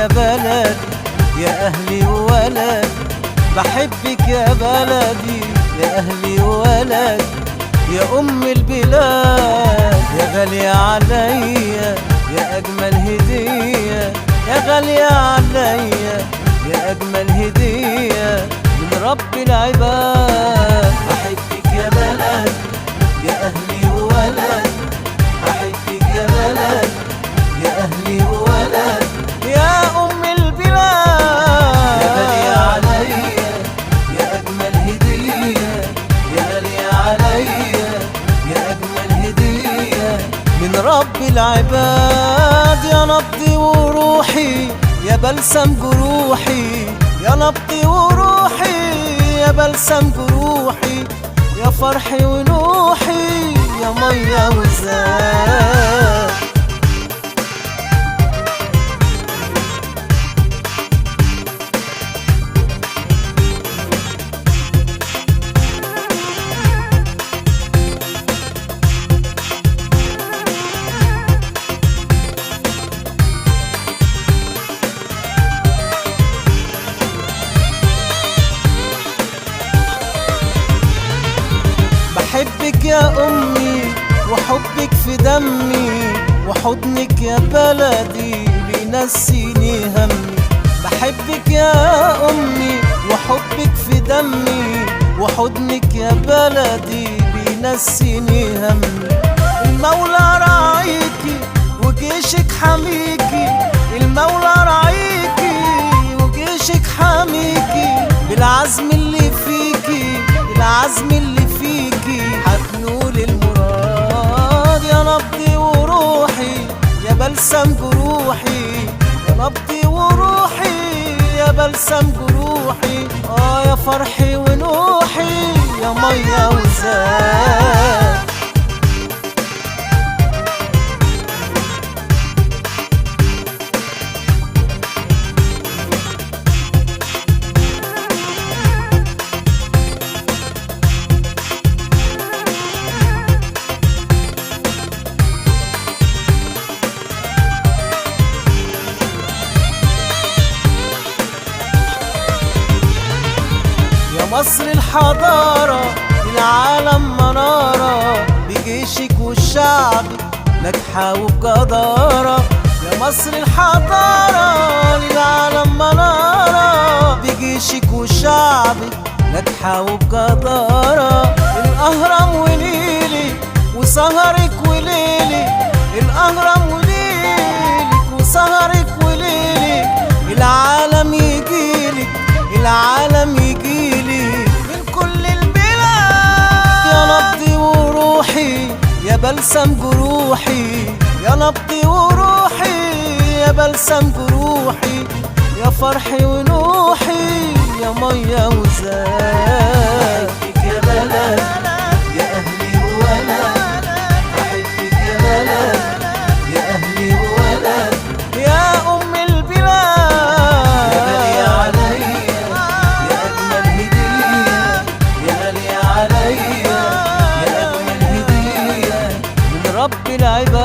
يا بلدي يا أهلي وولد، بحبك يا بلدي يا أهلي وولد، يا أم البلاد يا غالية عليا يا أجمل هدية، يا غالية عليا يا أجمل هدية من رب العباد. بحبك يا بلد يا أهلي وولد، بحبك يا بلد يا أهلي وولد، يا أم البلاد يا غالية عليا يا أجمل هدية، يا غالية عليا يا أجمل هدية من رب العباد. يا نبضي وروحي يا بلسم جروحي، يا نبضي وروحي يا بلسم جروحي، يا فرحي ونوحي يا مية وزاد. بحبك يا أمي وحبك في دمي، وحضنك يا بلدي بينسيني همي. بحبك يا أمي وحبك في دمي، وحضنك يا بلدي بينسيني همي. المولى راعيكي وجيشك حميكي، المولى راعيكي وجيشك حميكي، بالعزم اللي فيكي العزم اللي فيكي هتنول المراد. يا نبضي وروحي يا بلسم جروحي، يا نبضي وروحي يا بلسم جروحي، يا فرحي ونوحي يا مية وزاد. مصر الحضارة للعالم منارة، بجيشك والشعبك ناجحة وبجدارة. يا مصر الحضارة للعالم منارة، بجيشك والشعبك ناجحة وبجدارة. الأهرام وليلي وسهرك وليلي، الأهرام وليلك وسهرك وليلي، العالم يجيلك العالم يجيلي من كل البلاد. يا نبضي وروحي يا بلسم جروحي، يا نبضي وروحي يا بلسم جروحي، يا فرحي ونوحي يا مية وزاد. بحبك يا بلد يا أهلي وولد، بحبك يا بلد يا أهلي وولد، يا أم البلاد يا غالية عليا يا أجمل هدية، يا غالية عليا يا أجمل هدية من رب العباد.